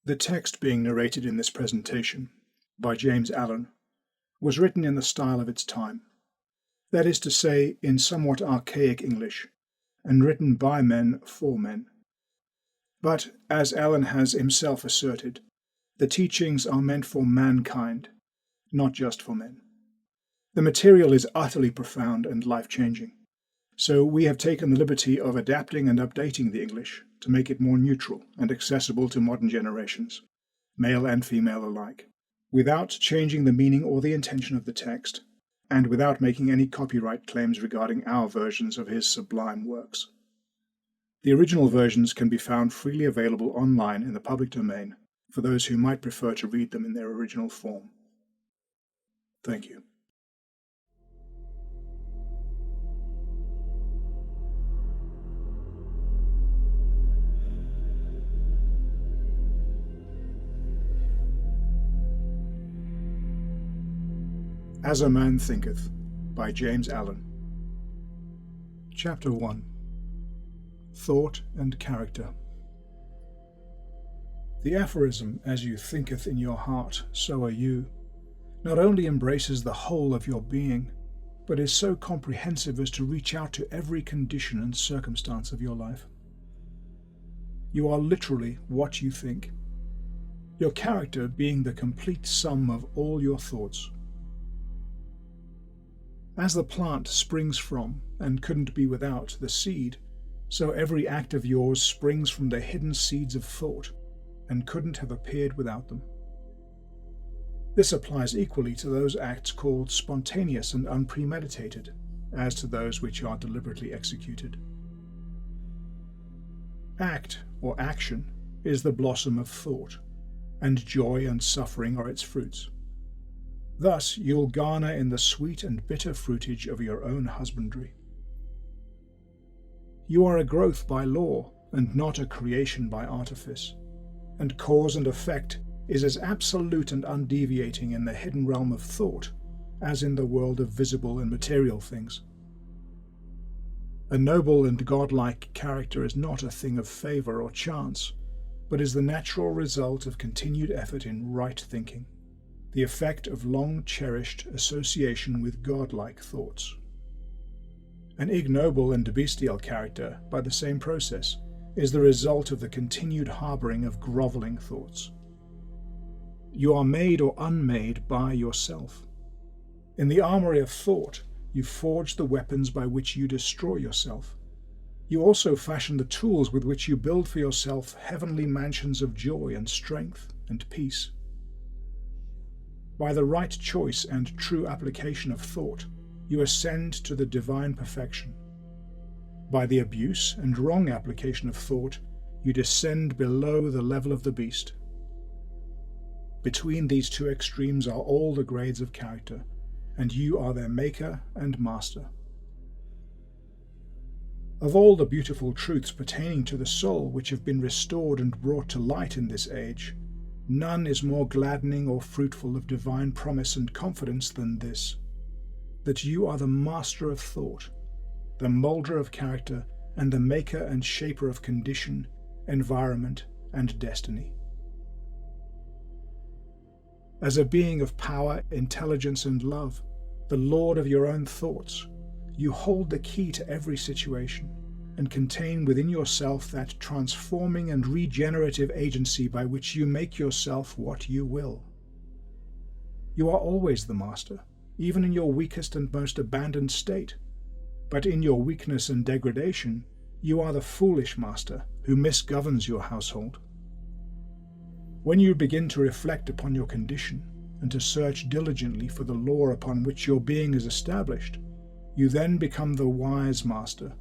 The text being narrated in this presentation, by James Allen, was written in the style of its time, that is to say, in somewhat archaic English, and written by men for men. But, as Allen has himself asserted, the teachings are meant for mankind, not just for men. The material is utterly profound and life-changing, so we have taken the liberty of adapting and updating the English to make it more neutral and accessible to modern generations, male and female alike, without changing the meaning or the intention of the text, and without making any copyright claims regarding our versions of his sublime works. The original versions can be found freely available online in the public domain for those who might prefer to read them in their original form. Thank you. As a Man Thinketh, by James Allen. Chapter 1. Thought and Character. The aphorism, "As you thinketh in your heart, so are you," not only embraces the whole of your being, but is so comprehensive as to reach out to every condition and circumstance of your life. You are literally what you think, your character being the complete sum of all your thoughts. As the plant springs from, and couldn't be without, the seed, so every act of yours springs from the hidden seeds of thought, and couldn't have appeared without them. This applies equally to those acts called spontaneous and unpremeditated, as to those which are deliberately executed. Act, or action, is the blossom of thought, and joy and suffering are its fruits. Thus you'll garner in the sweet and bitter fruitage of your own husbandry. You are a growth by law, and not a creation by artifice, and cause and effect is as absolute and undeviating in the hidden realm of thought as in the world of visible and material things. A noble and godlike character is not a thing of favour or chance, but is the natural result of continued effort in right thinking, the effect of long-cherished association with godlike thoughts. An ignoble and bestial character, by the same process, is the result of the continued harbouring of grovelling thoughts. You are made or unmade by yourself. In the armoury of thought, you forge the weapons by which you destroy yourself. You also fashion the tools with which you build for yourself heavenly mansions of joy and strength and peace. By the right choice and true application of thought, you ascend to the divine perfection. By the abuse and wrong application of thought, you descend below the level of the beast. Between these two extremes are all the grades of character, and you are their maker and master. Of all the beautiful truths pertaining to the soul which have been restored and brought to light in this age, none is more gladdening or fruitful of divine promise and confidence than this, that you are the master of thought, the moulder of character, and the maker and shaper of condition, environment, and destiny. As a being of power, intelligence, and love, the lord of your own thoughts, you hold the key to every situation, and contain within yourself that transforming and regenerative agency by which you make yourself what you will. You are always the master, even in your weakest and most abandoned state, but in your weakness and degradation, you are the foolish master who misgoverns your household. When you begin to reflect upon your condition, and to search diligently for the law upon which your being is established, you then become the wise master,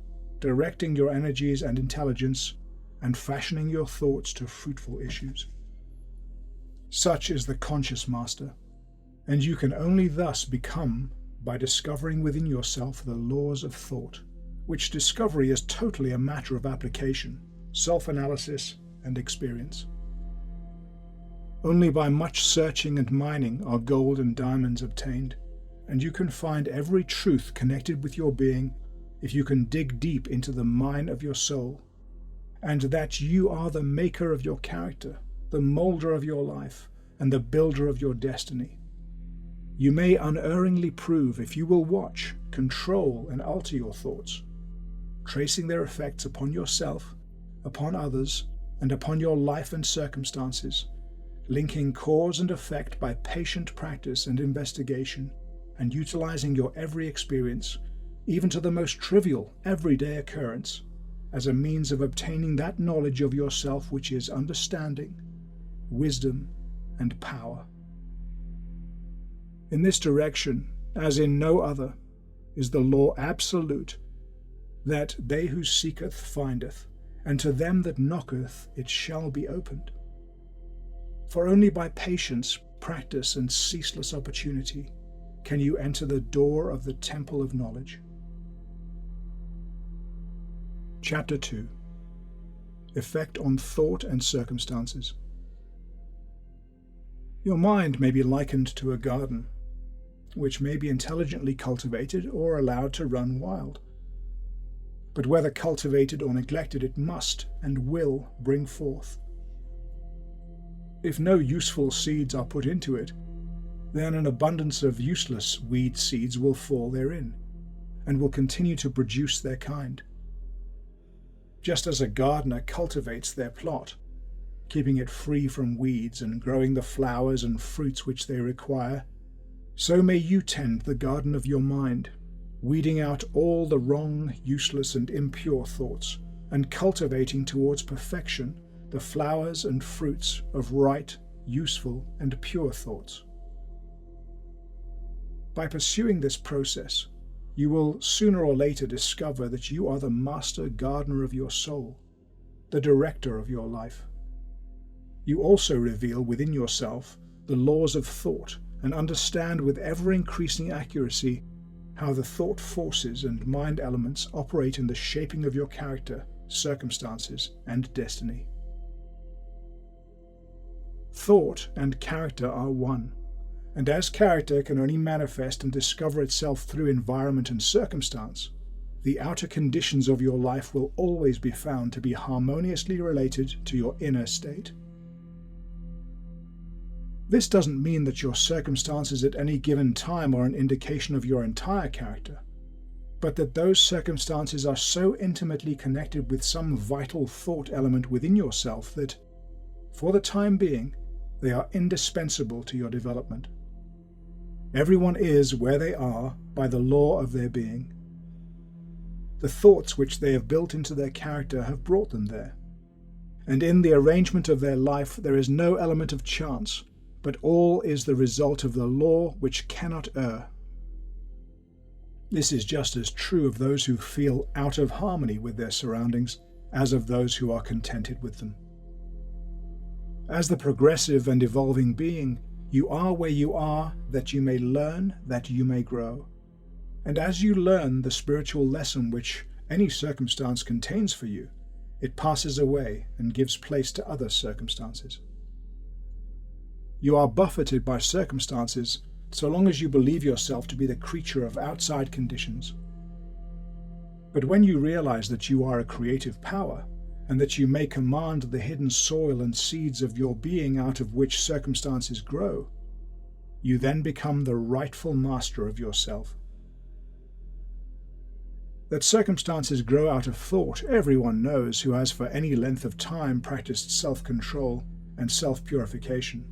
directing your energies and intelligence, and fashioning your thoughts to fruitful issues. Such is the conscious master, and you can only thus become by discovering within yourself the laws of thought, which discovery is totally a matter of application, self-analysis, and experience. Only by much searching and mining are gold and diamonds obtained, and you can find every truth connected with your being if you can dig deep into the mine of your soul, and that you are the maker of your character, the moulder of your life, and the builder of your destiny. You may unerringly prove if you will watch, control, and alter your thoughts, tracing their effects upon yourself, upon others, and upon your life and circumstances, linking cause and effect by patient practice and investigation, and utilizing your every experience, even to the most trivial, everyday occurrence, as a means of obtaining that knowledge of yourself which is understanding, wisdom, and power. In this direction, as in no other, is the law absolute, that they who seeketh findeth, and to them that knocketh it shall be opened. For only by patience, practice, and ceaseless opportunity can you enter the door of the temple of knowledge. Chapter 2. Effect on Thought and Circumstances. Your mind may be likened to a garden, which may be intelligently cultivated or allowed to run wild. But whether cultivated or neglected, it must and will bring forth. If no useful seeds are put into it, then an abundance of useless weed seeds will fall therein, and will continue to produce their kind. Just as a gardener cultivates their plot, keeping it free from weeds and growing the flowers and fruits which they require, so may you tend the garden of your mind, weeding out all the wrong, useless, and impure thoughts, and cultivating towards perfection the flowers and fruits of right, useful, and pure thoughts. By pursuing this process, you will sooner or later discover that you are the master gardener of your soul, the director of your life. You also reveal within yourself the laws of thought and understand with ever-increasing accuracy how the thought forces and mind elements operate in the shaping of your character, circumstances, and destiny. Thought and character are one, and as character can only manifest and discover itself through environment and circumstance, the outer conditions of your life will always be found to be harmoniously related to your inner state. This doesn't mean that your circumstances at any given time are an indication of your entire character, but that those circumstances are so intimately connected with some vital thought element within yourself that, for the time being, they are indispensable to your development. Everyone is where they are by the law of their being. The thoughts which they have built into their character have brought them there, and in the arrangement of their life there is no element of chance, but all is the result of the law which cannot err. This is just as true of those who feel out of harmony with their surroundings as of those who are contented with them. As the progressive and evolving being, you are where you are that you may learn, that you may grow. And as you learn the spiritual lesson which any circumstance contains for you, it passes away and gives place to other circumstances. You are buffeted by circumstances so long as you believe yourself to be the creature of outside conditions. But when you realize that you are a creative power, and that you may command the hidden soil and seeds of your being out of which circumstances grow, you then become the rightful master of yourself. That circumstances grow out of thought, everyone knows who has for any length of time practiced self-control and self-purification,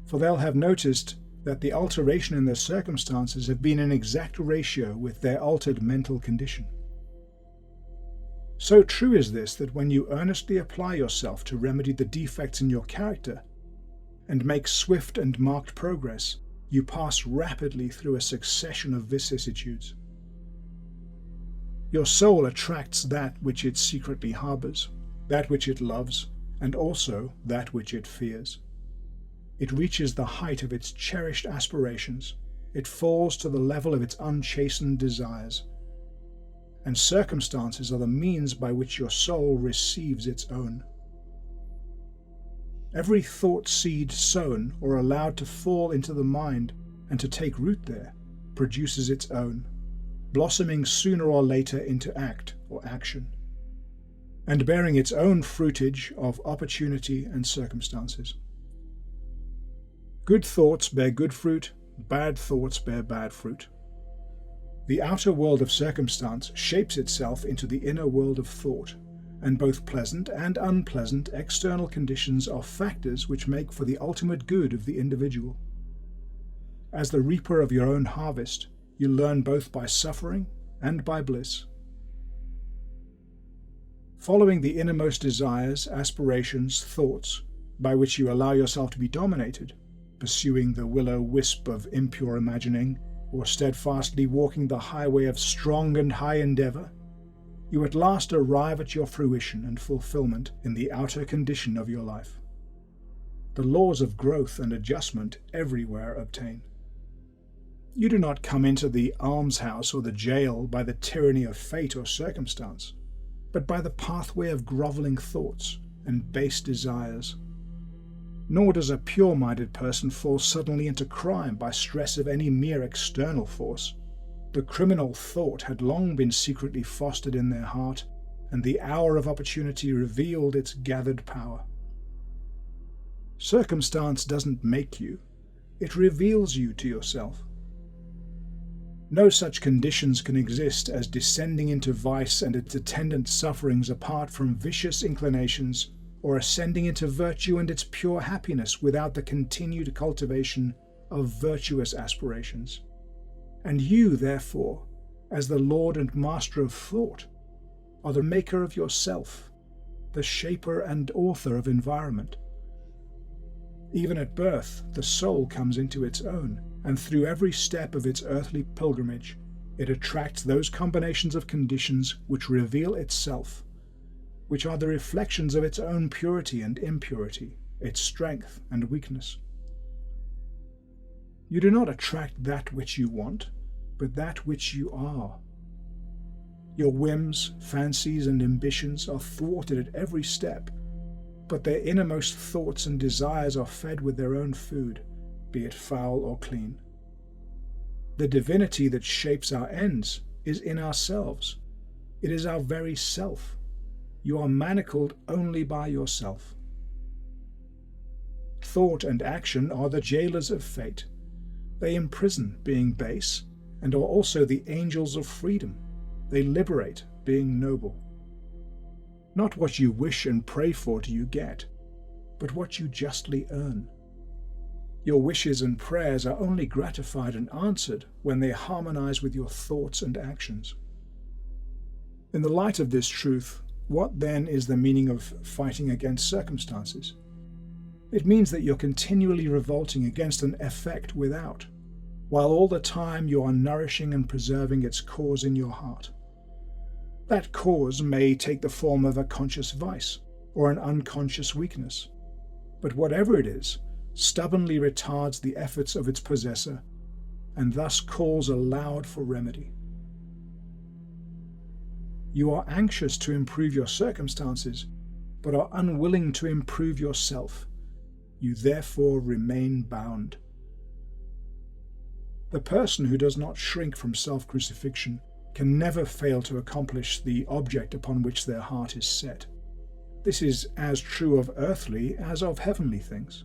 for they'll have noticed that the alteration in their circumstances have been in exact ratio with their altered mental condition. So true is this that when you earnestly apply yourself to remedy the defects in your character, and make swift and marked progress, you pass rapidly through a succession of vicissitudes. Your soul attracts that which it secretly harbors, that which it loves, and also that which it fears. It reaches the height of its cherished aspirations, it falls to the level of its unchastened desires, and circumstances are the means by which your soul receives its own. Every thought seed sown or allowed to fall into the mind and to take root there produces its own, blossoming sooner or later into act or action. and bearing its own fruitage of opportunity and circumstances. Good thoughts bear good fruit, bad thoughts bear bad fruit. The outer world of circumstance shapes itself into the inner world of thought, and both pleasant and unpleasant external conditions are factors which make for the ultimate good of the individual. As the reaper of your own harvest, you learn both by suffering and by bliss. Following the innermost desires, aspirations, thoughts, by which you allow yourself to be dominated, pursuing the will-o'-wisp of impure imagining, or steadfastly walking the highway of strong and high endeavour, you at last arrive at your fruition and fulfillment in the outer condition of your life. The laws of growth and adjustment everywhere obtain. You do not come into the almshouse or the jail by the tyranny of fate or circumstance, but by the pathway of grovelling thoughts and base desires. Nor does a pure-minded person fall suddenly into crime by stress of any mere external force. The criminal thought had long been secretly fostered in their heart, and the hour of opportunity revealed its gathered power. Circumstance doesn't make you, it reveals you to yourself. No such conditions can exist as descending into vice and its attendant sufferings apart from vicious inclinations, or ascending into virtue and its pure happiness without the continued cultivation of virtuous aspirations. And you, therefore, as the Lord and Master of thought, are the maker of yourself, the shaper and author of environment. Even at birth, the soul comes into its own, and through every step of its earthly pilgrimage, it attracts those combinations of conditions which reveal itself, which are the reflections of its own purity and impurity, its strength and weakness. You do not attract that which you want, but that which you are. Your whims, fancies, and ambitions are thwarted at every step, but their innermost thoughts and desires are fed with their own food, be it foul or clean. The divinity that shapes our ends is in ourselves. It is our very self. You are manacled only by yourself. Thought and action are the jailers of fate. They imprison, being base, and are also the angels of freedom. They liberate, being noble. Not what you wish and pray for do you get, but what you justly earn. Your wishes and prayers are only gratified and answered when they harmonize with your thoughts and actions. In the light of this truth, what then is the meaning of fighting against circumstances? It means that you're continually revolting against an effect without, while all the time you are nourishing and preserving its cause in your heart. That cause may take the form of a conscious vice or an unconscious weakness, but whatever it is, stubbornly retards the efforts of its possessor, and thus calls aloud for remedy. You are anxious to improve your circumstances, but are unwilling to improve yourself. You therefore remain bound. The person who does not shrink from self-crucifixion can never fail to accomplish the object upon which their heart is set. This is as true of earthly as of heavenly things.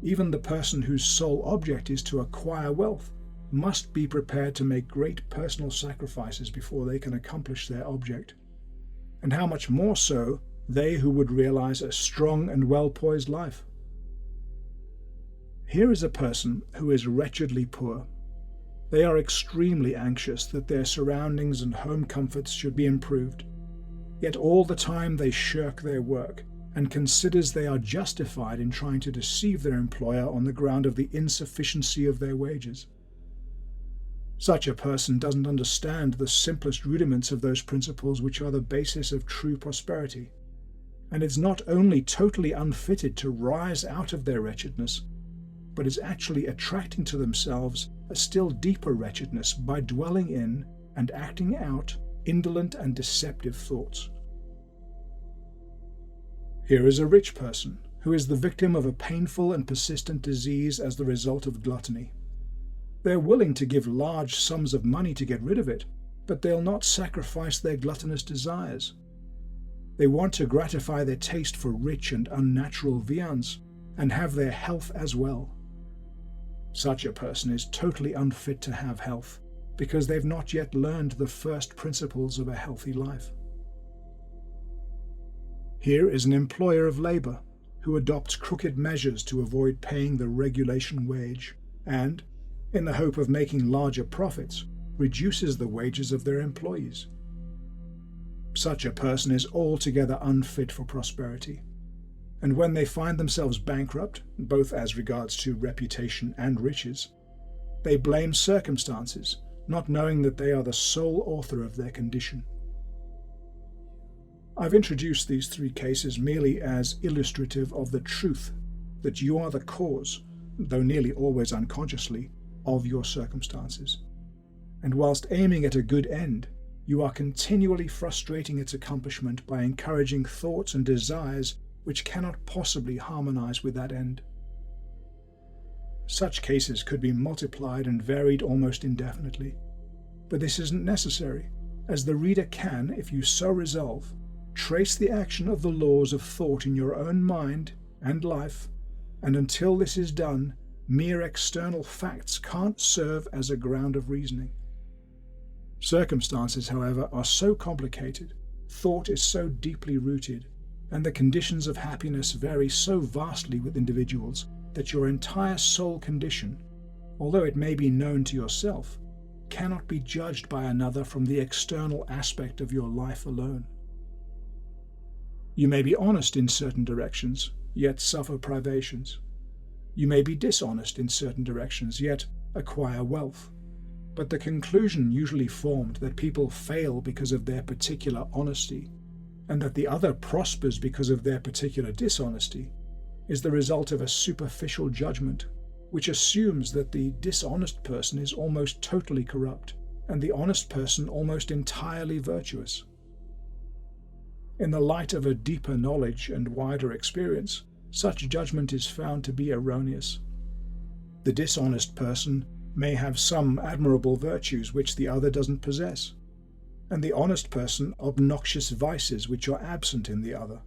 Even the person whose sole object is to acquire wealth must be prepared to make great personal sacrifices before they can accomplish their object. And how much more so they who would realize a strong and well-poised life. Here is a person who is wretchedly poor. They are extremely anxious that their surroundings and home comforts should be improved. Yet all the time they shirk their work, and considers they are justified in trying to deceive their employer on the ground of the insufficiency of their wages. Such a person doesn't understand the simplest rudiments of those principles which are the basis of true prosperity, and is not only totally unfitted to rise out of their wretchedness, but is actually attracting to themselves a still deeper wretchedness by dwelling in and acting out indolent and deceptive thoughts. Here is a rich person who is the victim of a painful and persistent disease as the result of gluttony. They're willing to give large sums of money to get rid of it, but they'll not sacrifice their gluttonous desires. They want to gratify their taste for rich and unnatural viands and have their health as well. Such a person is totally unfit to have health because they've not yet learned the first principles of a healthy life. Here is an employer of labor who adopts crooked measures to avoid paying the regulation wage and, in the hope of making larger profits, reduces the wages of their employees. Such a person is altogether unfit for prosperity, and when they find themselves bankrupt, both as regards to reputation and riches, they blame circumstances, not knowing that they are the sole author of their condition. I've introduced these three cases merely as illustrative of the truth that you are the cause, though nearly always unconsciously, of your circumstances. And whilst aiming at a good end, you are continually frustrating its accomplishment by encouraging thoughts and desires which cannot possibly harmonize with that end. Such cases could be multiplied and varied almost indefinitely, but this isn't necessary, as the reader can, if you so resolve, trace the action of the laws of thought in your own mind and life, and until this is done, mere external facts can't serve as a ground of reasoning. Circumstances, however, are so complicated, thought is so deeply rooted, and the conditions of happiness vary so vastly with individuals that your entire soul condition, although it may be known to yourself, cannot be judged by another from the external aspect of your life alone. You may be honest in certain directions, yet suffer privations. You may be dishonest in certain directions, yet acquire wealth. But the conclusion usually formed that people fail because of their particular honesty, and that the other prospers because of their particular dishonesty, is the result of a superficial judgment, which assumes that the dishonest person is almost totally corrupt, and the honest person almost entirely virtuous. In the light of a deeper knowledge and wider experience, such judgment is found to be erroneous. The dishonest person may have some admirable virtues which the other doesn't possess, and the honest person obnoxious vices which are absent in the other.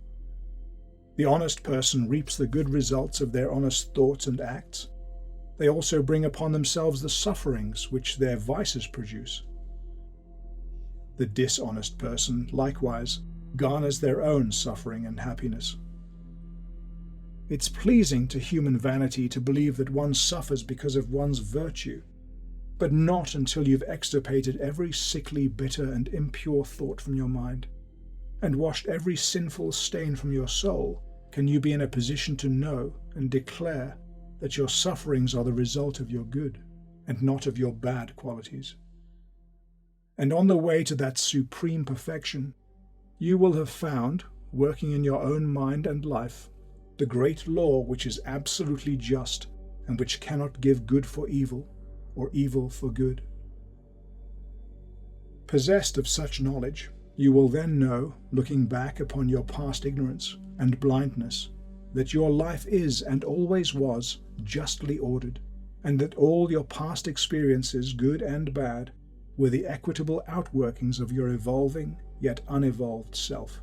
The honest person reaps the good results of their honest thoughts and acts. They also bring upon themselves the sufferings which their vices produce. The dishonest person, likewise, garners their own suffering and happiness. It's pleasing to human vanity to believe that one suffers because of one's virtue, but not until you've extirpated every sickly, bitter, and impure thought from your mind, and washed every sinful stain from your soul, can you be in a position to know and declare that your sufferings are the result of your good, and not of your bad qualities. And on the way to that supreme perfection, you will have found, working in your own mind and life, the great law which is absolutely just and which cannot give good for evil or evil for good. Possessed of such knowledge, you will then know, looking back upon your past ignorance and blindness, that your life is and always was justly ordered, and that all your past experiences, good and bad, were the equitable outworkings of your evolving yet unevolved self.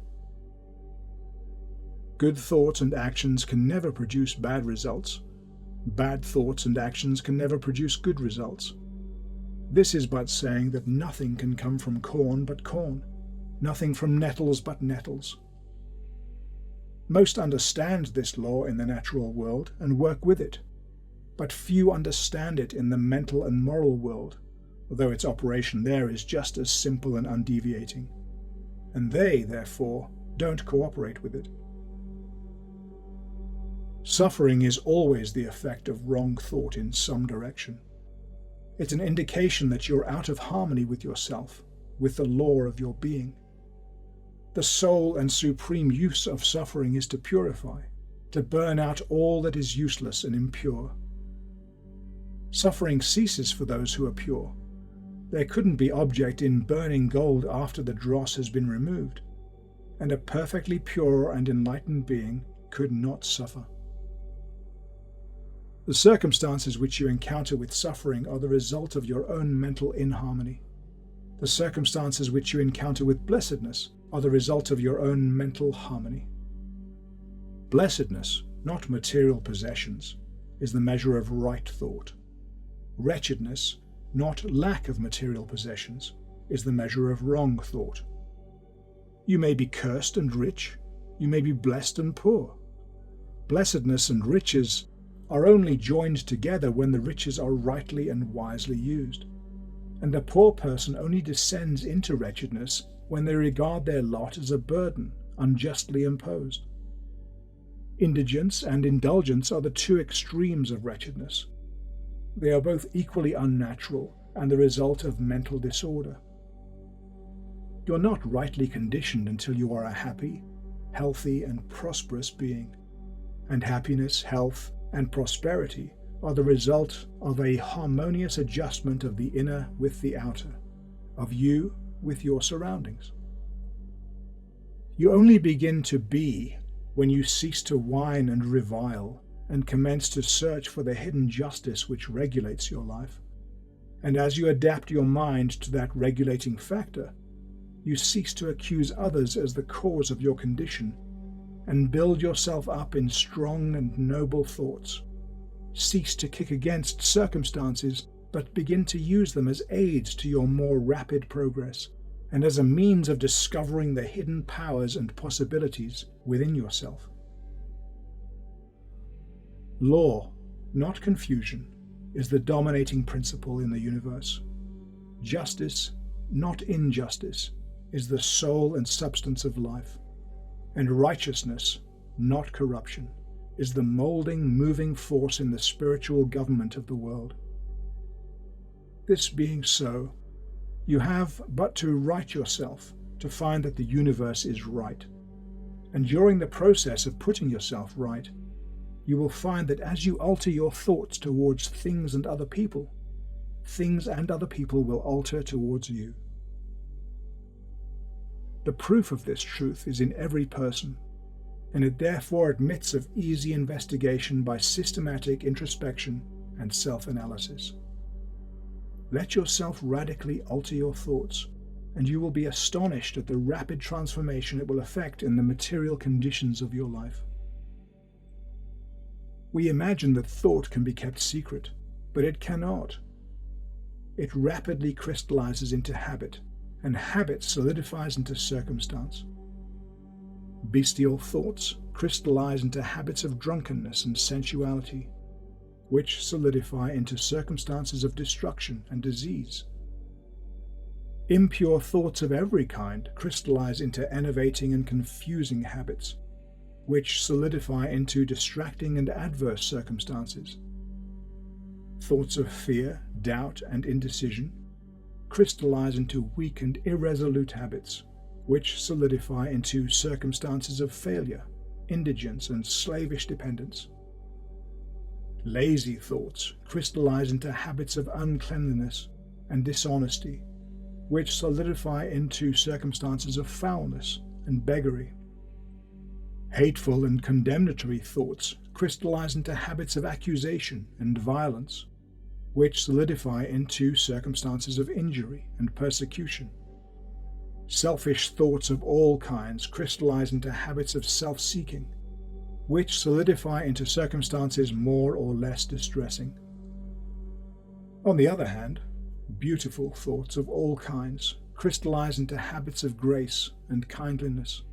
Good thoughts and actions can never produce bad results. Bad thoughts and actions can never produce good results. This is but saying that nothing can come from corn but corn, nothing from nettles but nettles. Most understand this law in the natural world and work with it, but few understand it in the mental and moral world, although its operation there is just as simple and undeviating, and they, therefore, don't cooperate with it. Suffering is always the effect of wrong thought in some direction. It's an indication that you're out of harmony with yourself, with the law of your being. The sole and supreme use of suffering is to purify, to burn out all that is useless and impure. Suffering ceases for those who are pure. There couldn't be object in burning gold after the dross has been removed, and a perfectly pure and enlightened being could not suffer. The circumstances which you encounter with suffering are the result of your own mental inharmony. The circumstances which you encounter with blessedness are the result of your own mental harmony. Blessedness, not material possessions, is the measure of right thought. Wretchedness, not lack of material possessions, is the measure of wrong thought. You may be cursed and rich, you may be blessed and poor. Blessedness and riches are only joined together when the riches are rightly and wisely used. And a poor person only descends into wretchedness when they regard their lot as a burden, unjustly imposed. Indigence and indulgence are the two extremes of wretchedness. They are both equally unnatural and the result of mental disorder. You are not rightly conditioned until you are a happy, healthy, and prosperous being. And happiness, health, and prosperity are the result of a harmonious adjustment of the inner with the outer, of you with your surroundings. You only begin to be when you cease to whine and revile and commence to search for the hidden justice which regulates your life. And as you adapt your mind to that regulating factor, you cease to accuse others as the cause of your condition and build yourself up in strong and noble thoughts. Cease to kick against circumstances, but begin to use them as aids to your more rapid progress and as a means of discovering the hidden powers and possibilities within yourself. Law, not confusion, is the dominating principle in the universe. Justice, not injustice, is the soul and substance of life. And righteousness, not corruption, is the molding, moving force in the spiritual government of the world. This being so, you have but to right yourself to find that the universe is right. And during the process of putting yourself right, you will find that as you alter your thoughts towards things and other people will alter towards you. The proof of this truth is in every person, and it therefore admits of easy investigation by systematic introspection and self-analysis. Let yourself radically alter your thoughts, and you will be astonished at the rapid transformation it will effect in the material conditions of your life. We imagine that thought can be kept secret, but it cannot. It rapidly crystallizes into habit, and habit solidifies into circumstance. Bestial thoughts crystallize into habits of drunkenness and sensuality, which solidify into circumstances of destruction and disease. Impure thoughts of every kind crystallize into enervating and confusing habits, which solidify into distracting and adverse circumstances. Thoughts of fear, doubt, and indecision crystallize into weak and irresolute habits, which solidify into circumstances of failure, indigence, and slavish dependence. Lazy thoughts crystallize into habits of uncleanliness and dishonesty, which solidify into circumstances of foulness and beggary. Hateful and condemnatory thoughts crystallize into habits of accusation and violence, which solidify into circumstances of injury and persecution. Selfish thoughts of all kinds crystallize into habits of self-seeking, which solidify into circumstances more or less distressing. On the other hand, beautiful thoughts of all kinds crystallize into habits of grace and kindliness,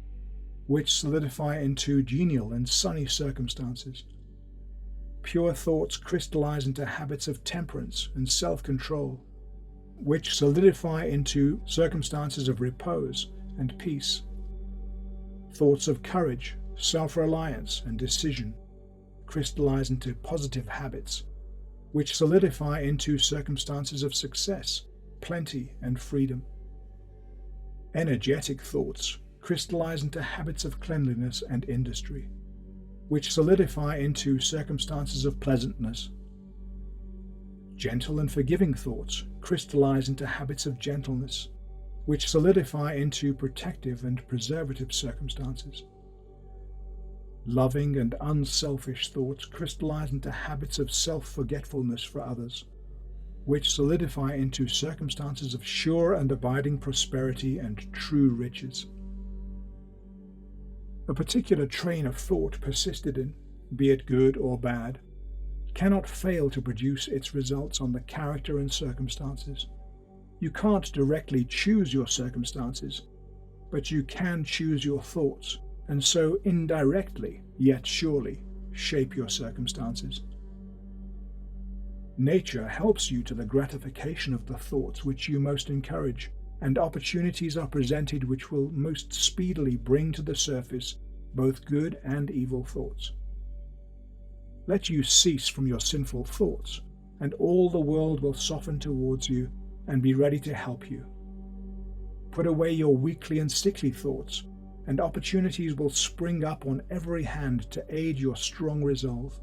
which solidify into genial and sunny circumstances. Pure thoughts crystallize into habits of temperance and self-control, which solidify into circumstances of repose and peace. Thoughts of courage, self-reliance, and decision crystallize into positive habits, which solidify into circumstances of success, plenty, and freedom. Energetic thoughts crystallize into habits of cleanliness and industry, which solidify into circumstances of pleasantness. Gentle and forgiving thoughts crystallize into habits of gentleness, which solidify into protective and preservative circumstances. Loving and unselfish thoughts crystallize into habits of self-forgetfulness for others, which solidify into circumstances of sure and abiding prosperity and true riches. A particular train of thought persisted in, be it good or bad, cannot fail to produce its results on the character and circumstances. You can't directly choose your circumstances, but you can choose your thoughts, and so indirectly, yet surely, shape your circumstances. Nature helps you to the gratification of the thoughts which you most encourage, and opportunities are presented which will most speedily bring to the surface both good and evil thoughts. Let you cease from your sinful thoughts, and all the world will soften towards you and be ready to help you. Put away your weakly and sickly thoughts, and opportunities will spring up on every hand to aid your strong resolve.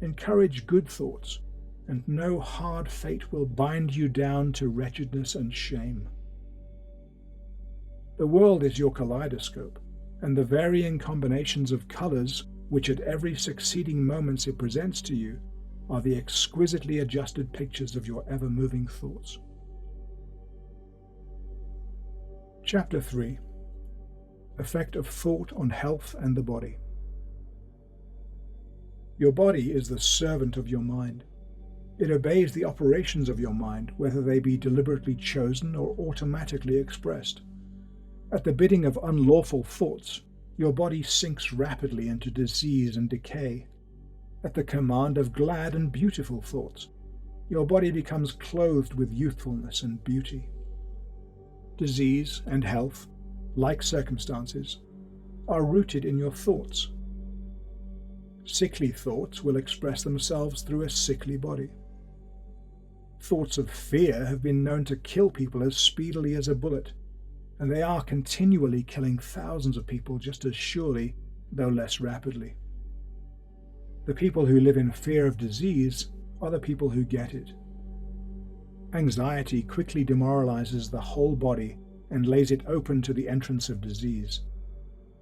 Encourage good thoughts, and no hard fate will bind you down to wretchedness and shame. The world is your kaleidoscope, and the varying combinations of colors which at every succeeding moment it presents to you are the exquisitely adjusted pictures of your ever-moving thoughts. Chapter 3. Effect of Thought on Health and the Body. Your body is the servant of your mind. It obeys the operations of your mind, whether they be deliberately chosen or automatically expressed. At the bidding of unlawful thoughts, your body sinks rapidly into disease and decay. At the command of glad and beautiful thoughts, your body becomes clothed with youthfulness and beauty. Disease and health, like circumstances, are rooted in your thoughts. Sickly thoughts will express themselves through a sickly body. Thoughts of fear have been known to kill people as speedily as a bullet, and they are continually killing thousands of people just as surely, though less rapidly. The people who live in fear of disease are the people who get it. Anxiety quickly demoralizes the whole body and lays it open to the entrance of disease,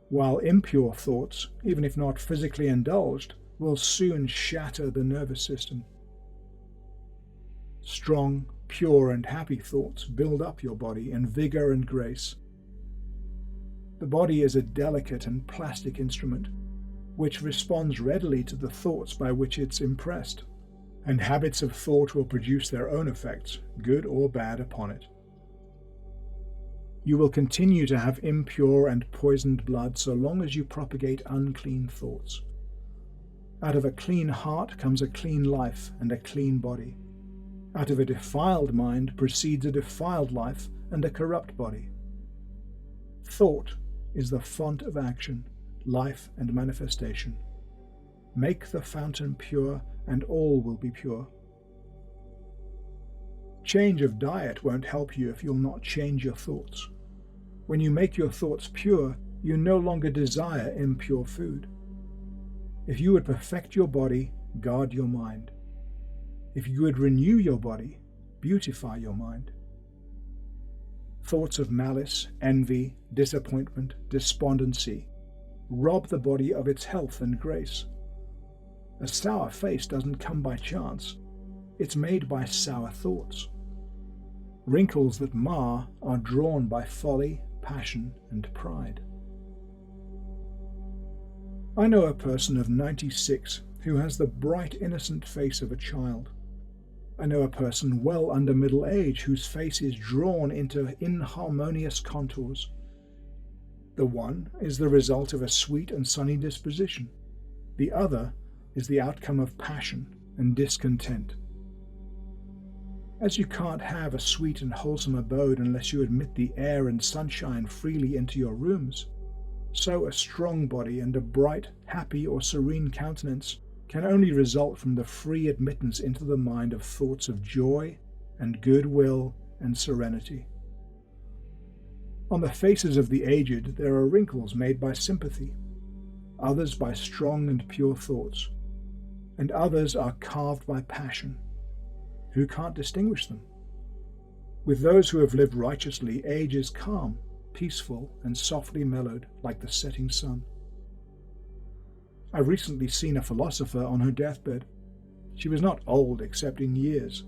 while impure thoughts, even if not physically indulged, will soon shatter the nervous system. Strong, pure and happy thoughts build up your body in vigor and grace. The body is a delicate and plastic instrument, which responds readily to the thoughts by which it's impressed, and habits of thought will produce their own effects, good or bad, upon it. You will continue to have impure and poisoned blood so long as you propagate unclean thoughts. Out of a clean heart comes a clean life and a clean body. Out of a defiled mind proceeds a defiled life and a corrupt body. Thought is the font of action, life and manifestation. Make the fountain pure, and all will be pure. Change of diet won't help you if you'll not change your thoughts. When you make your thoughts pure, you no longer desire impure food. If you would perfect your body, guard your mind. If you would renew your body, beautify your mind. Thoughts of malice, envy, disappointment, despondency rob the body of its health and grace. A sour face doesn't come by chance. It's made by sour thoughts. Wrinkles that mar are drawn by folly, passion, and pride. I know a person of 96 who has the bright, innocent face of a child. I know a person well under middle age whose face is drawn into inharmonious contours. The one is the result of a sweet and sunny disposition. The other is the outcome of passion and discontent. As you can't have a sweet and wholesome abode unless you admit the air and sunshine freely into your rooms, so a strong body and a bright, happy or serene countenance can only result from the free admittance into the mind of thoughts of joy and goodwill and serenity. On the faces of the aged there are wrinkles made by sympathy, others by strong and pure thoughts, and others are carved by passion. Who can't distinguish them? With those who have lived righteously, age is calm, peaceful, and softly mellowed like the setting sun. I've recently seen a philosopher on her deathbed. She was not old except in years.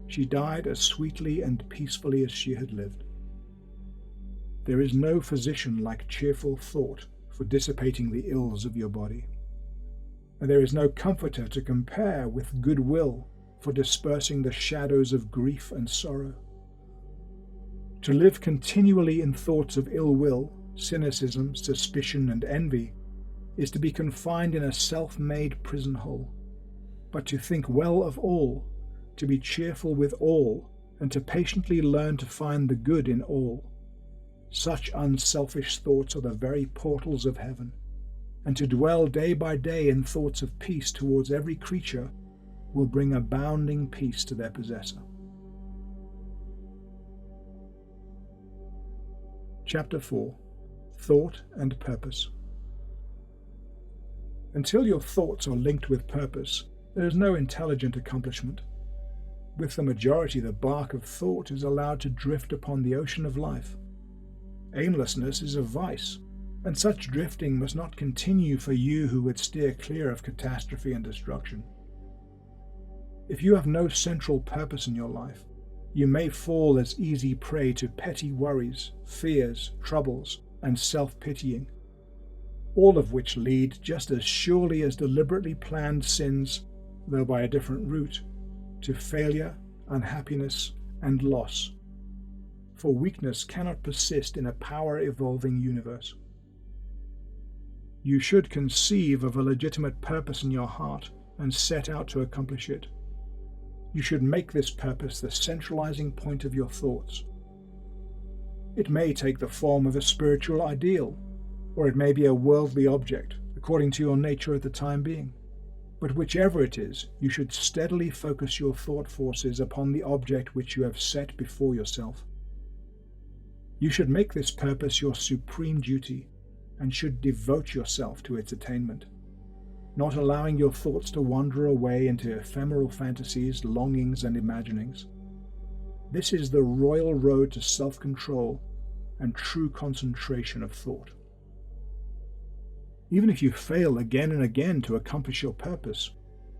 She died as sweetly and peacefully as she had lived. There is no physician like cheerful thought for dissipating the ills of your body. And there is no comforter to compare with goodwill for dispersing the shadows of grief and sorrow. To live continually in thoughts of ill will, cynicism, suspicion, and envy is to be confined in a self-made prison hole. But to think well of all, to be cheerful with all, and to patiently learn to find the good in all, such unselfish thoughts are the very portals of heaven, and to dwell day by day in thoughts of peace towards every creature will bring abounding peace to their possessor. Chapter 4. Thought and Purpose. Until your thoughts are linked with purpose, there is no intelligent accomplishment. With the majority, the bark of thought is allowed to drift upon the ocean of life. Aimlessness is a vice, and such drifting must not continue for you who would steer clear of catastrophe and destruction. If you have no central purpose in your life, you may fall as easy prey to petty worries, fears, troubles, and self-pitying, all of which lead just as surely as deliberately planned sins, though by a different route, to failure, unhappiness, and loss. For weakness cannot persist in a power-evolving universe. You should conceive of a legitimate purpose in your heart and set out to accomplish it. You should make this purpose the centralizing point of your thoughts. It may take the form of a spiritual ideal, or it may be a worldly object, according to your nature at the time being. But whichever it is, you should steadily focus your thought forces upon the object which you have set before yourself. You should make this purpose your supreme duty, and should devote yourself to its attainment, not allowing your thoughts to wander away into ephemeral fantasies, longings, and imaginings. This is the royal road to self-control and true concentration of thought. Even if you fail again and again to accomplish your purpose,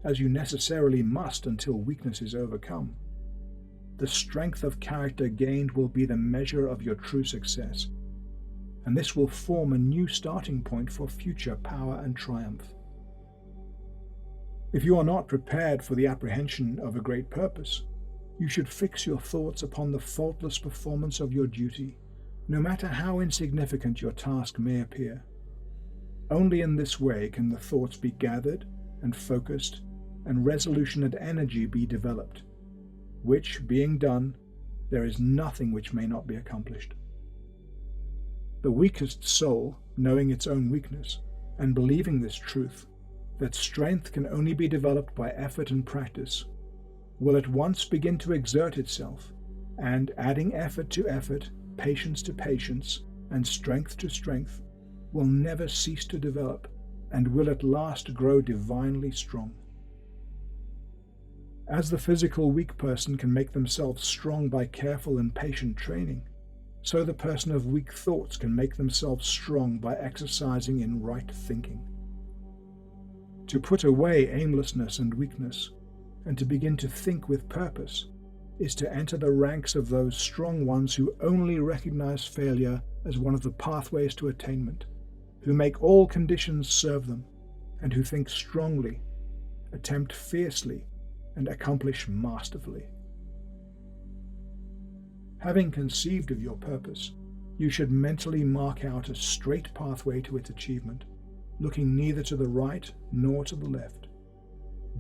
as you necessarily must until weakness is overcome, the strength of character gained will be the measure of your true success, and this will form a new starting point for future power and triumph. If you are not prepared for the apprehension of a great purpose, you should fix your thoughts upon the faultless performance of your duty, no matter how insignificant your task may appear. Only in this way can the thoughts be gathered and focused, and resolution and energy be developed, which, being done, there is nothing which may not be accomplished. The weakest soul, knowing its own weakness, and believing this truth, that strength can only be developed by effort and practice, will at once begin to exert itself, and adding effort to effort, patience to patience, and strength to strength, will never cease to develop, and will at last grow divinely strong. As the physical weak person can make themselves strong by careful and patient training, so the person of weak thoughts can make themselves strong by exercising in right thinking. To put away aimlessness and weakness, and to begin to think with purpose, is to enter the ranks of those strong ones who only recognize failure as one of the pathways to attainment, who make all conditions serve them, and who think strongly, attempt fiercely, and accomplish masterfully. Having conceived of your purpose, you should mentally mark out a straight pathway to its achievement, looking neither to the right nor to the left.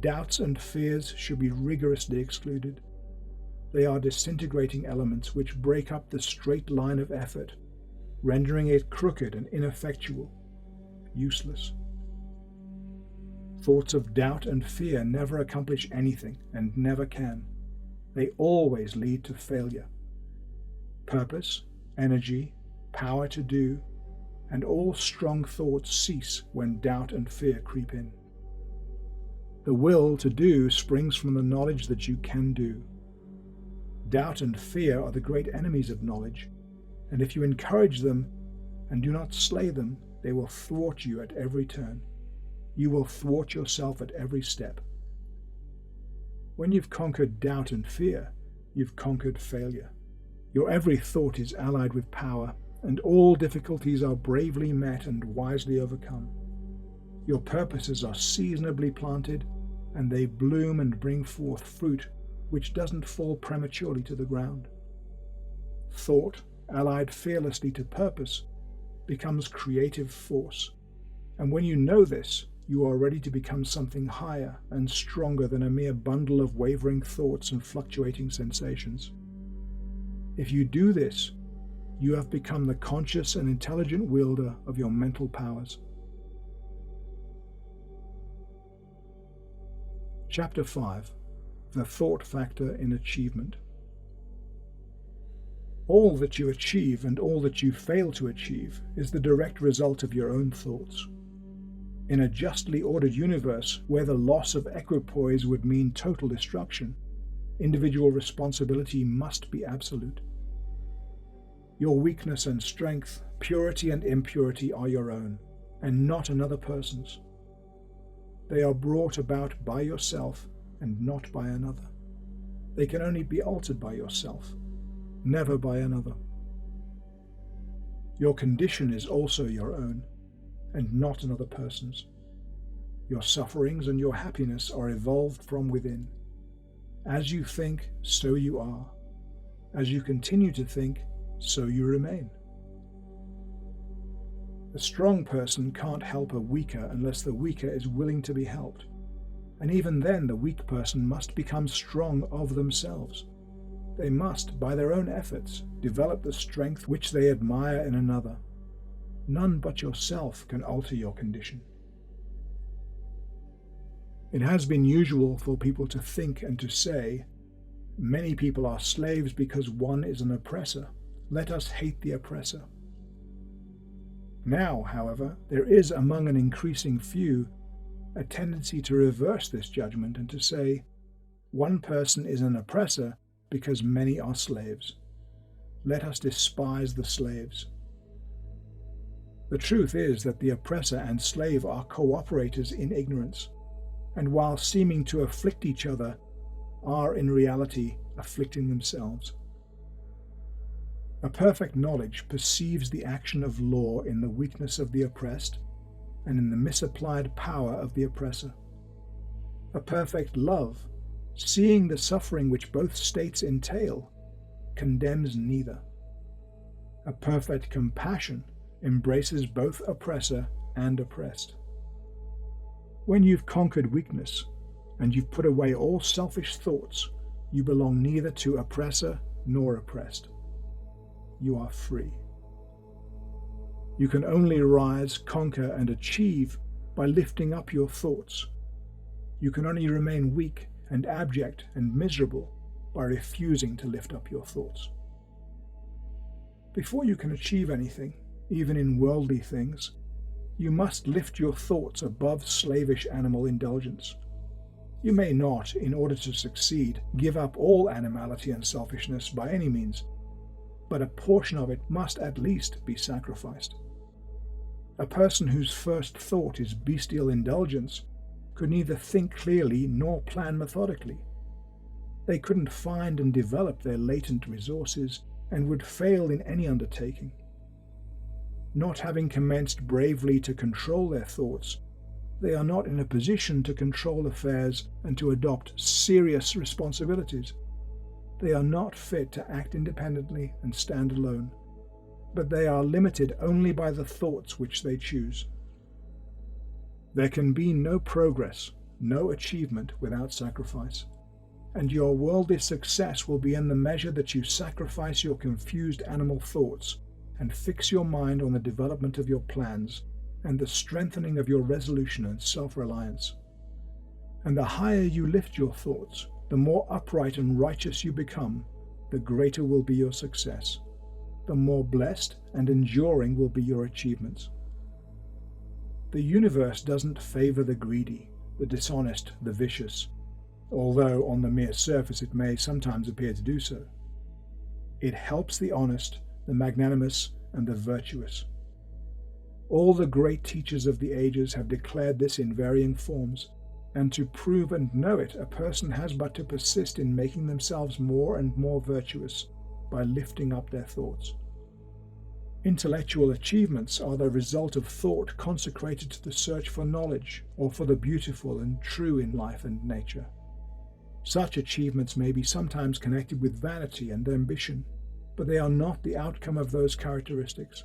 Doubts and fears should be rigorously excluded. They are disintegrating elements which break up the straight line of effort, rendering it crooked and ineffectual, useless. Thoughts of doubt and fear never accomplish anything and never can. They always lead to failure. Purpose, energy, power to do, and all strong thoughts cease when doubt and fear creep in. The will to do springs from the knowledge that you can do. Doubt and fear are the great enemies of knowledge, and if you encourage them and do not slay them, they will thwart you at every turn. You will thwart yourself at every step. When you've conquered doubt and fear, you've conquered failure. Your every thought is allied with power, and all difficulties are bravely met and wisely overcome. Your purposes are seasonably planted, and they bloom and bring forth fruit which doesn't fall prematurely to the ground. Thought, allied fearlessly to purpose, becomes creative force, and when you know this, you are ready to become something higher and stronger than a mere bundle of wavering thoughts and fluctuating sensations. If you do this, you have become the conscious and intelligent wielder of your mental powers. Chapter 5. The Thought Factor in Achievement. All that you achieve and all that you fail to achieve is the direct result of your own thoughts. In a justly ordered universe where the loss of equipoise would mean total destruction, individual responsibility must be absolute. Your weakness and strength, purity and impurity are your own, and not another person's. They are brought about by yourself and not by another. They can only be altered by yourself, never by another. Your condition is also your own, and not another person's. Your sufferings and your happiness are evolved from within. As you think, so you are. As you continue to think, so you remain. A strong person can't help a weaker unless the weaker is willing to be helped, and even then the weak person must become strong of themselves. They must, by their own efforts, develop the strength which they admire in another. None but yourself can alter your condition. It has been usual for people to think and to say, "Many people are slaves because one is an oppressor. Let us hate the oppressor." Now, however, there is among an increasing few a tendency to reverse this judgment and to say, "One person is an oppressor because many are slaves. Let us despise the slaves." The truth is that the oppressor and slave are cooperators in ignorance, and while seeming to afflict each other, are in reality afflicting themselves. A perfect knowledge perceives the action of law in the weakness of the oppressed and in the misapplied power of the oppressor. A perfect love, seeing the suffering which both states entail, condemns neither. A perfect compassion embraces both oppressor and oppressed. When you've conquered weakness and you've put away all selfish thoughts, you belong neither to oppressor nor oppressed. You are free. You can only rise, conquer, and achieve by lifting up your thoughts. You can only remain weak and abject and miserable by refusing to lift up your thoughts. Before you can achieve anything, even in worldly things, you must lift your thoughts above slavish animal indulgence. You may not, in order to succeed, give up all animality and selfishness by any means, but a portion of it must at least be sacrificed. A person whose first thought is bestial indulgence could neither think clearly nor plan methodically. They couldn't find and develop their latent resources and would fail in any undertaking. Not having commenced bravely to control their thoughts, they are not in a position to control affairs and to adopt serious responsibilities. They are not fit to act independently and stand alone, but they are limited only by the thoughts which they choose. There can be no progress, no achievement without sacrifice, and your worldly success will be in the measure that you sacrifice your confused animal thoughts and fix your mind on the development of your plans and the strengthening of your resolution and self-reliance. And the higher you lift your thoughts, the more upright and righteous you become, the greater will be your success, the more blessed and enduring will be your achievements. The universe doesn't favor the greedy, the dishonest, the vicious, although on the mere surface it may sometimes appear to do so. It helps the honest, the magnanimous, and the virtuous. All the great teachers of the ages have declared this in varying forms, and to prove and know it, a person has but to persist in making themselves more and more virtuous by lifting up their thoughts. Intellectual achievements are the result of thought consecrated to the search for knowledge or for the beautiful and true in life and nature. Such achievements may be sometimes connected with vanity and ambition, but they are not the outcome of those characteristics.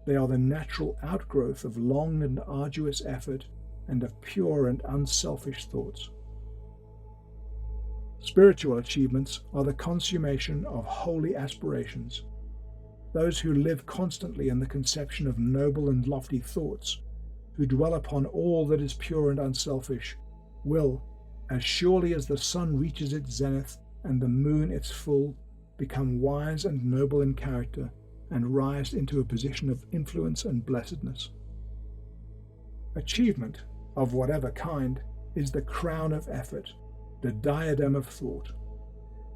They are the natural outgrowth of long and arduous effort and of pure and unselfish thoughts. Spiritual achievements are the consummation of holy aspirations. Those who live constantly in the conception of noble and lofty thoughts, who dwell upon all that is pure and unselfish, will, as surely as the sun reaches its zenith and the moon its full, become wise and noble in character and rise into a position of influence and blessedness. Achievement, of whatever kind, is the crown of effort, the diadem of thought.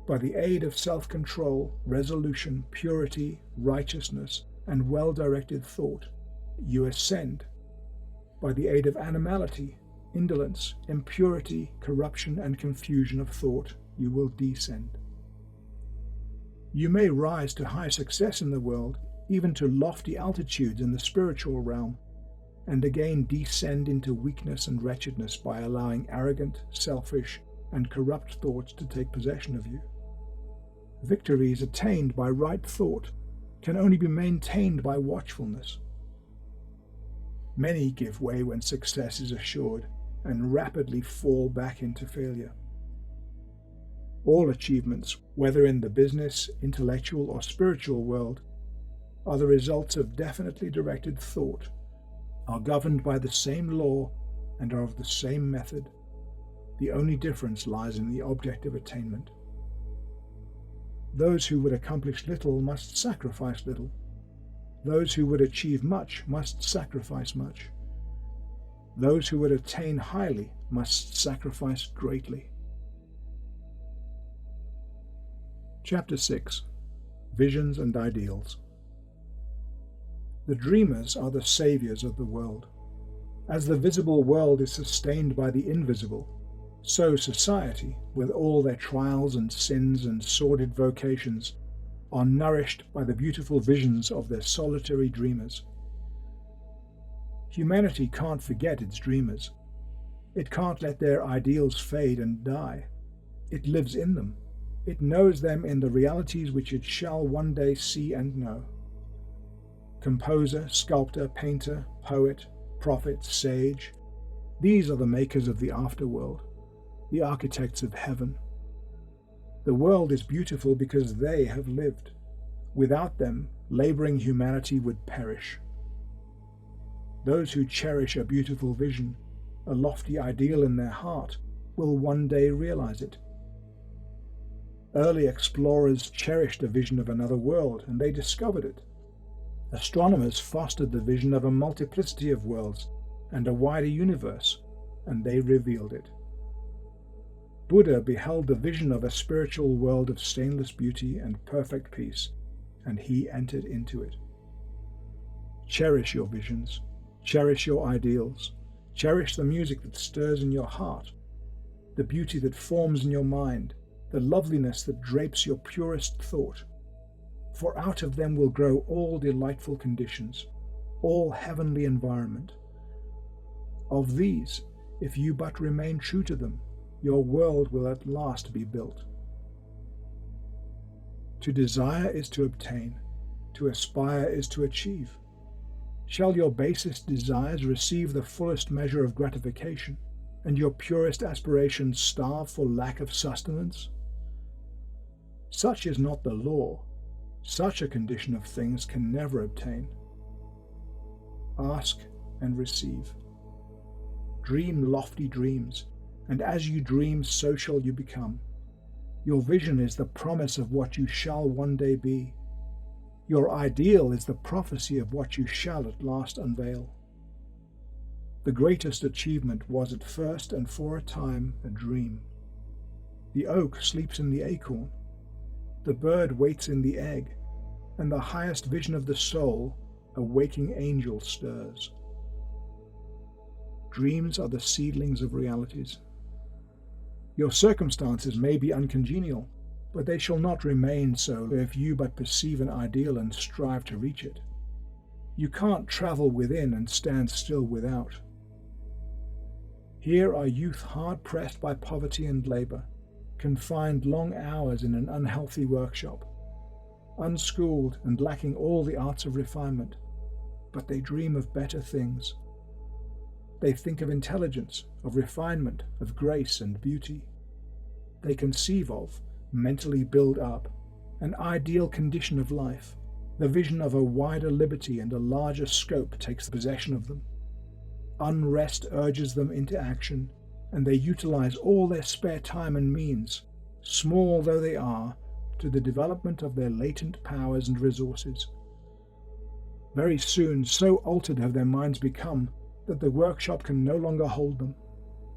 By the aid of self-control, resolution, purity, righteousness, and well-directed thought, you ascend. By the aid of animality, indolence, impurity, corruption, and confusion of thought, you will descend. You may rise to high success in the world, even to lofty altitudes in the spiritual realm, and again descend into weakness and wretchedness by allowing arrogant, selfish, and corrupt thoughts to take possession of you. Victories attained by right thought can only be maintained by watchfulness. Many give way when success is assured and rapidly fall back into failure. All achievements, whether in the business, intellectual, or spiritual world, are the results of definitely directed thought, are governed by the same law, and are of the same method. The only difference lies in the object of attainment. Those who would accomplish little must sacrifice little. Those who would achieve much must sacrifice much. Those who would attain highly must sacrifice greatly. Chapter 6. Visions and Ideals. The dreamers are the saviors of the world. As the visible world is sustained by the invisible, so society, with all their trials and sins and sordid vocations, are nourished by the beautiful visions of their solitary dreamers. Humanity can't forget its dreamers. It can't let their ideals fade and die. It lives in them. It knows them in the realities which it shall one day see and know. Composer, sculptor, painter, poet, prophet, sage, these are the makers of the afterworld, the architects of heaven. The world is beautiful because they have lived. Without them, laboring humanity would perish. Those who cherish a beautiful vision, a lofty ideal in their heart, will one day realize it. Early explorers cherished a vision of another world, and they discovered it. Astronomers fostered the vision of a multiplicity of worlds and a wider universe, and they revealed it. Buddha beheld the vision of a spiritual world of stainless beauty and perfect peace, and he entered into it. Cherish your visions, cherish your ideals, cherish the music that stirs in your heart, the beauty that forms in your mind, the loveliness that drapes your purest thought. For out of them will grow all delightful conditions, all heavenly environment. Of these, if you but remain true to them, your world will at last be built. To desire is to obtain, to aspire is to achieve. Shall your basest desires receive the fullest measure of gratification, and your purest aspirations starve for lack of sustenance? Such is not the law. Such a condition of things can never obtain. Ask and receive. Dream lofty dreams, and as you dream, so shall you become. Your vision is the promise of what you shall one day be. Your ideal is the prophecy of what you shall at last unveil. The greatest achievement was at first and for a time a dream. The oak sleeps in the acorn. The bird waits in the egg, and the highest vision of the soul, a waking angel stirs. Dreams are the seedlings of realities. Your circumstances may be uncongenial, But they shall not remain so if you but perceive an ideal and strive to reach it. You can't travel within and stand still without. Here are youth hard pressed by poverty and labor, confined long hours in an unhealthy workshop, unschooled and lacking all the arts of refinement, but they dream of better things. They think of intelligence, of refinement, of grace and beauty. They conceive of, mentally build up, an ideal condition of life. The vision of a wider liberty and a larger scope takes possession of them. Unrest urges them into action, and they utilize all their spare time and means, small though they are, to the development of their latent powers and resources. Very soon, so altered have their minds become that the workshop can no longer hold them.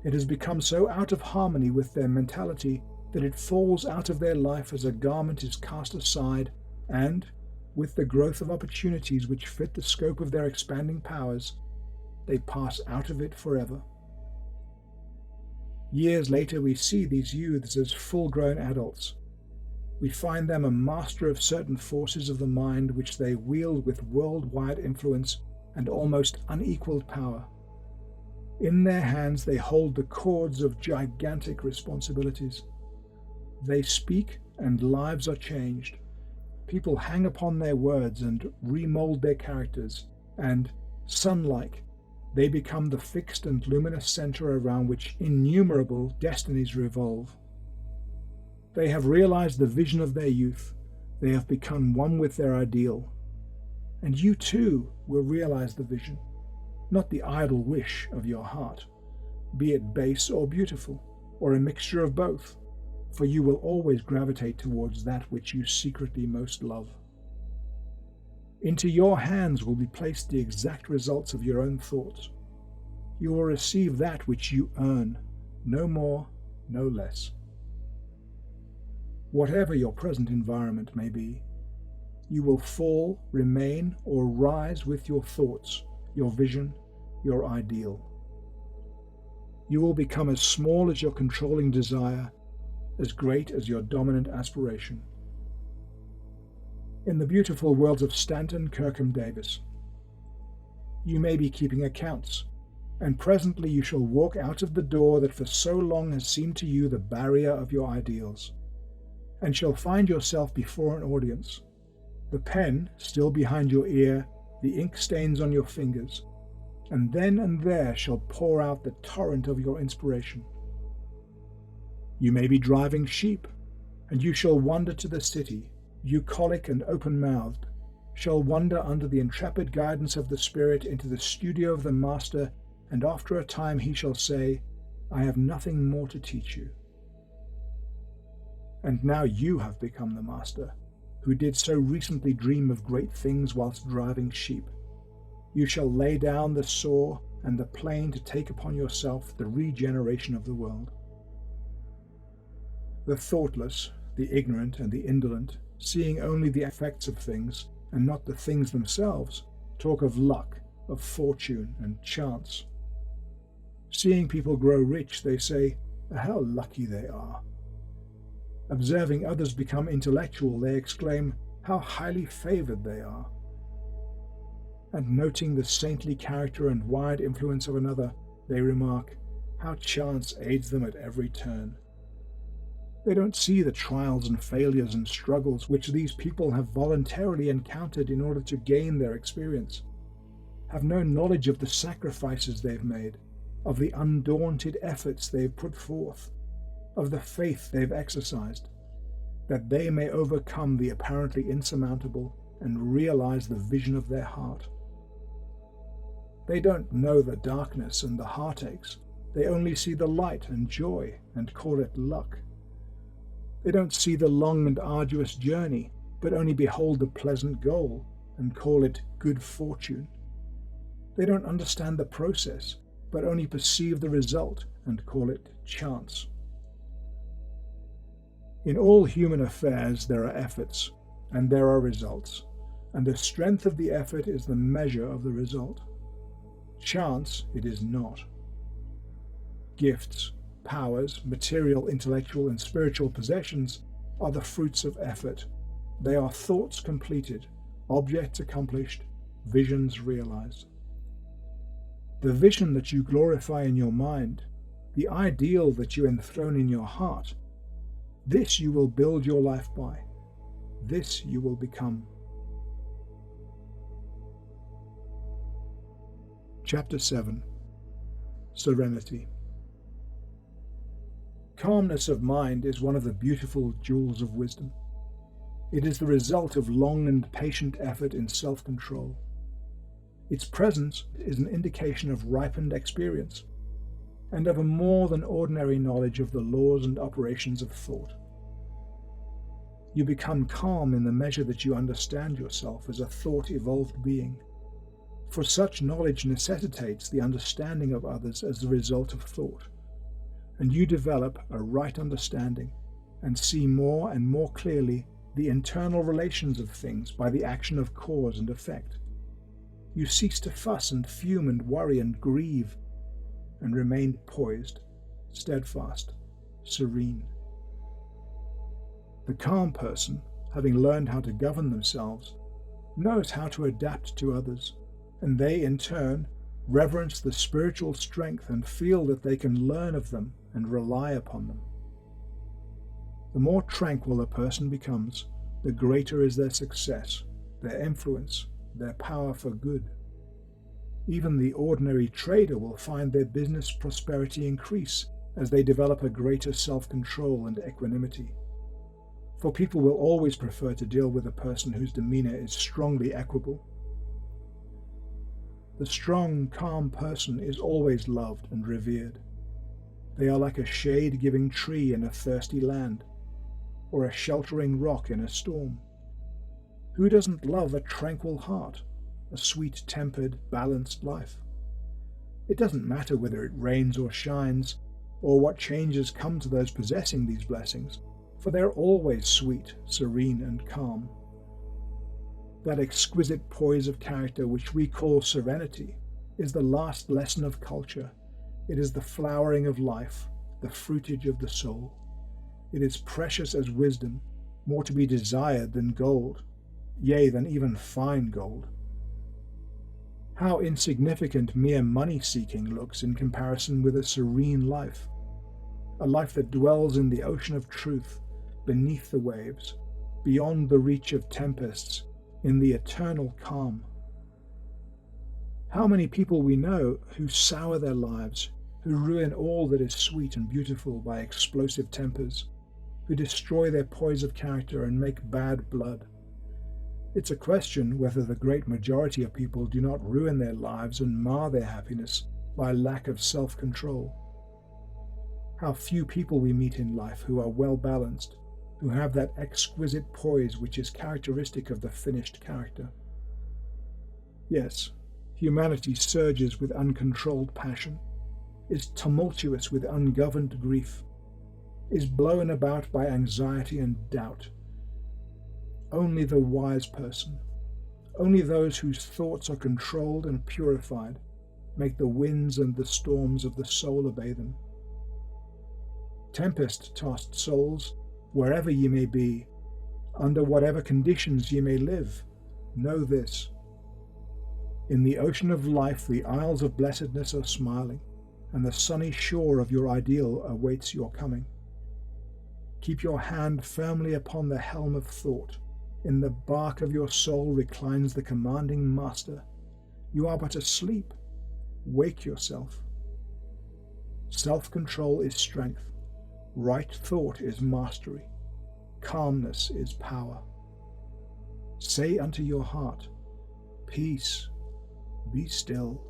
It has become so out of harmony with their mentality that it falls out of their life as a garment is cast aside, and, with the growth of opportunities which fit the scope of their expanding powers, they pass out of it forever. Years later we see these youths as full-grown adults. We find them a master of certain forces of the mind which they wield with worldwide influence and almost unequaled power. In their hands they hold the cords of gigantic responsibilities. They speak and lives are changed. People hang upon their words and remold their characters, and, sun-like, they become the fixed and luminous center around which innumerable destinies revolve. They have realized the vision of their youth. They have become one with their ideal. And you too will realize the vision, not the idle wish of your heart, be it base or beautiful, or a mixture of both, for you will always gravitate towards that which you secretly most love. Into your hands will be placed the exact results of your own thoughts. You will receive that which you earn, no more, no less. Whatever your present environment may be, you will fall, remain, or rise with your thoughts, your vision, your ideal. You will become as small as your controlling desire, as great as your dominant aspiration. In the beautiful worlds of Stanton Kirkham Davis, you may be keeping accounts, and presently you shall walk out of the door that for so long has seemed to you the barrier of your ideals, and shall find yourself before an audience, the pen still behind your ear, the ink stains on your fingers, and then and there shall pour out the torrent of your inspiration. You may be driving sheep, and you shall wander to the city, bucolic and open-mouthed, shall wander under the intrepid guidance of the Spirit into the studio of the Master, and after a time he shall say, I have nothing more to teach you. And now you have become the Master, who did so recently dream of great things whilst driving sheep. You shall lay down the saw and the plane to take upon yourself the regeneration of the world. The thoughtless, the ignorant, and the indolent, seeing only the effects of things, and not the things themselves, talk of luck, of fortune, and chance. Seeing people grow rich, they say, how lucky they are. Observing others become intellectual, they exclaim, how highly favored they are. And noting the saintly character and wide influence of another, they remark, how chance aids them at every turn. They don't see the trials and failures and struggles which these people have voluntarily encountered in order to gain their experience, have no knowledge of the sacrifices they've made, of the undaunted efforts they've put forth, of the faith they've exercised, that they may overcome the apparently insurmountable and realize the vision of their heart. They don't know the darkness and the heartaches. They only see the light and joy and call it luck. They don't see the long and arduous journey, but only behold the pleasant goal and call it good fortune. They don't understand the process, but only perceive the result and call it chance. In all human affairs there are efforts, and there are results, and the strength of the effort is the measure of the result. Chance it is not. Gifts, powers, material, intellectual, and spiritual possessions are the fruits of effort. They are thoughts completed, objects accomplished, visions realized. The vision that you glorify in your mind, the ideal that you enthrone in your heart, this you will build your life by. This you will become. Chapter 7. Serenity. Calmness of mind is one of the beautiful jewels of wisdom. It is the result of long and patient effort in self-control. Its presence is an indication of ripened experience and of a more than ordinary knowledge of the laws and operations of thought. You become calm in the measure that you understand yourself as a thought-evolved being, for such knowledge necessitates the understanding of others as the result of thought, and you develop a right understanding and see more and more clearly the internal relations of things by the action of cause and effect. You cease to fuss and fume and worry and grieve, and remain poised, steadfast, serene. The calm person, having learned how to govern themselves, knows how to adapt to others, and they in turn reverence the spiritual strength and feel that they can learn of them and rely upon them. The more tranquil a person becomes, the greater is their success, their influence, their power for good. Even the ordinary trader will find their business prosperity increase as they develop a greater self-control and equanimity. For people will always prefer to deal with a person whose demeanor is strongly equable. The strong, calm person is always loved and revered. They are like a shade-giving tree in a thirsty land, or a sheltering rock in a storm. Who doesn't love a tranquil heart, a sweet-tempered, balanced life? It doesn't matter whether it rains or shines, or what changes come to those possessing these blessings, for they're always sweet, serene, and calm. That exquisite poise of character which we call serenity is the last lesson of culture. It is the flowering of life, the fruitage of the soul. It is precious as wisdom, more to be desired than gold, yea, than even fine gold. How insignificant mere money-seeking looks in comparison with a serene life, a life that dwells in the ocean of truth, beneath the waves, beyond the reach of tempests, in the eternal calm. How many people we know who sour their lives, who ruin all that is sweet and beautiful by explosive tempers, who destroy their poise of character and make bad blood. It's a question whether the great majority of people do not ruin their lives and mar their happiness by lack of self-control. How few people we meet in life who are well balanced, who have that exquisite poise which is characteristic of the finished character. Yes, humanity surges with uncontrolled passion, is tumultuous with ungoverned grief, is blown about by anxiety and doubt. Only the wise person, only those whose thoughts are controlled and purified, make the winds and the storms of the soul obey them. Tempest-tossed souls, wherever ye may be, under whatever conditions ye may live, know this. In the ocean of life the isles of blessedness are smiling, and the sunny shore of your ideal awaits your coming. Keep your hand firmly upon the helm of thought. In the bark of your soul reclines the commanding master. You are but asleep. Wake yourself. Self-control is strength. Right thought is mastery. Calmness is power. Say unto your heart, peace, be still.